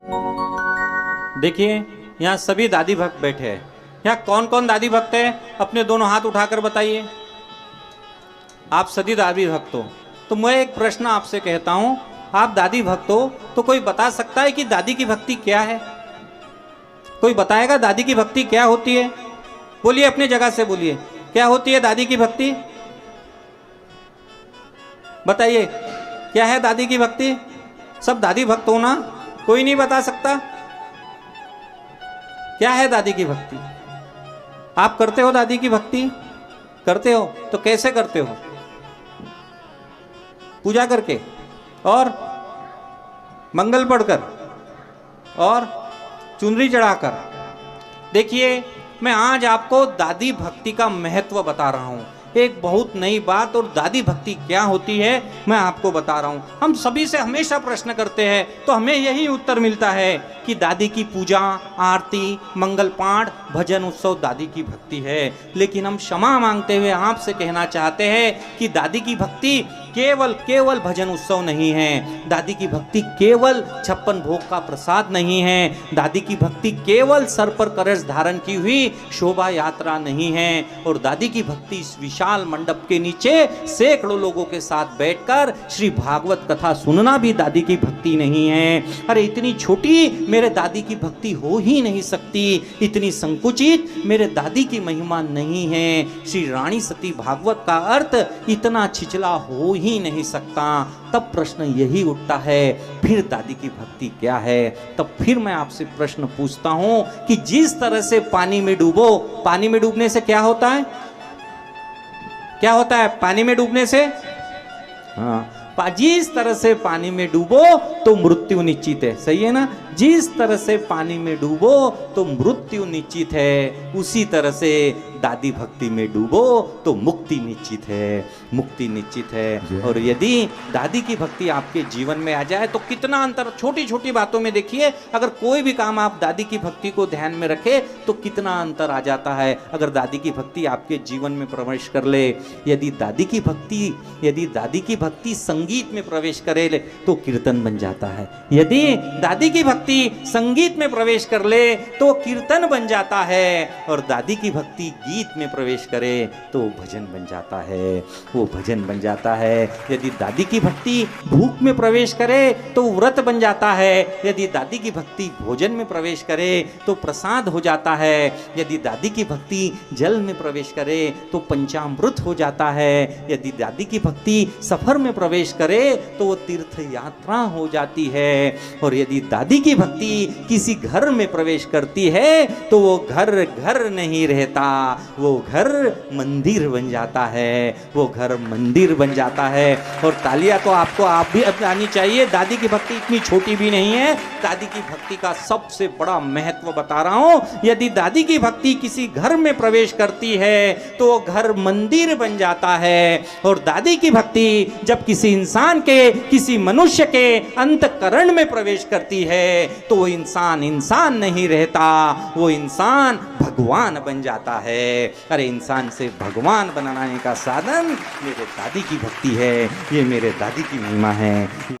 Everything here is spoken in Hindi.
देखिए यहाँ सभी दादी भक्त बैठे हैं। यहाँ कौन कौन दादी भक्त है? अपने दोनों हाथ उठाकर बताइए। आप सभी दादी भक्त हो। तो मैं एक प्रश्न आपसे कहता हूँ, आप दादी भक्त हो तो कोई बता सकता है कि दादी की भक्ति क्या है? कोई बताएगा दादी की भक्ति क्या होती है? बोलिए, अपने जगह से बोलिए, क्या होती है दादी की भक्ति? बताइए, क्या है दादी की भक्ति? सब दादी भक्त हो ना? कोई नहीं बता सकता? क्या है दादी की भक्ति? आप करते हो दादी की भक्ति? करते हो तो कैसे करते हो? पूजा करके और मंगल पढ़कर और चुनरी चढ़ाकर। देखिए, मैं आज आपको दादी भक्ति का महत्व बता रहा हूं। एक बहुत नई बात, और दादी भक्ति क्या होती है मैं आपको बता रहा हूं। हम सभी से हमेशा प्रश्न करते हैं तो हमें यही उत्तर मिलता है कि दादी की पूजा, आरती, मंगल पाठ, भजन उत्सव दादी की भक्ति है। लेकिन हम क्षमा मांगते हुए आपसे कहना चाहते हैं कि दादी की भक्ति केवल भजन उत्सव नहीं है। दादी की भक्ति केवल 56 भोग का प्रसाद नहीं है। दादी की भक्ति केवल सर पर कलश धारण की हुई शोभा यात्रा नहीं है। और दादी की भक्ति इस विशाल मंडप के नीचे सैकड़ों लोगों के साथ बैठकर श्री भागवत कथा सुनना भी दादी की भक्ति नहीं है। अरे इतनी छोटी मेरे दादी की भक्ति हो ही नहीं सकती, इतनी संकुचित मेरे दादी की महिमा नहीं है। श्री रानी सती भागवत का अर्थ इतना छिछला हो ही नहीं सकता। तब प्रश्न यही उठता है, फिर दादी की भक्ति क्या है? तब फिर मैं आपसे प्रश्न पूछता हूं कि जिस तरह से पानी में डूबो, पानी में डूबने से क्या होता है? क्या होता है पानी में डूबने से? हाँ, जिस तरह से पानी में डूबो तो मृत्यु निश्चित है। सही है ना? जिस तरह से पानी में डूबो तो मृत्यु निश्चित है, उसी तरह से दादी भक्ति में डूबो तो मुक्ति निश्चित है। मुक्ति निश्चित है। और यदि दादी की भक्ति आपके जीवन में आ जाए तो कितना अंतर, छोटी छोटी बातों में देखिए, अगर कोई भी काम आप दादी की भक्ति को ध्यान में रखे तो कितना अंतर आ जाता है। अगर दादी की भक्ति आपके जीवन में प्रवेश कर ले, यदि दादी की भक्ति संगीत में प्रवेश करे तो कीर्तन बन जाता है। यदि दादी की भक्ति संगीत में प्रवेश कर ले तो कीर्तन बन जाता है। और दादी की भक्ति गीत में प्रवेश करे तो भजन बन जाता है, वो भजन बन जाता है। यदि दादी की भक्ति भूख में प्रवेश करे तो व्रत बन जाता है। यदि दादी की भक्ति भोजन में प्रवेश करे तो प्रसाद हो जाता है। यदि दादी की भक्ति जल में प्रवेश करे तो पंचामृत हो जाता है। यदि दादी की भक्ति सफर में प्रवेश करे तो वो तीर्थ यात्रा हो जाती है। और यदि दादी की भक्ति किसी घर में प्रवेश करती है तो वो घर घर नहीं रहता, वो घर मंदिर बन जाता है। वो घर मंदिर बन जाता है। और तालियां तो आप भी अपनानी चाहिए। दादी की भक्ति इतनी छोटी भी नहीं है। दादी की भक्ति का सबसे बड़ा महत्व बता रहा हूं। यदि दादी की भक्ति किसी घर में प्रवेश करती है तो वो घर मंदिर बन जाता है। और दादी की भक्ति जब किसी इंसान के, किसी मनुष्य के अंतःकरण में प्रवेश करती है तो वो इंसान इंसान नहीं रहता, वो इंसान भगवान बन जाता है। अरे इंसान से भगवान बनाने का साधन मेरे दादी की भक्ति है। ये मेरे दादी की महिमा है।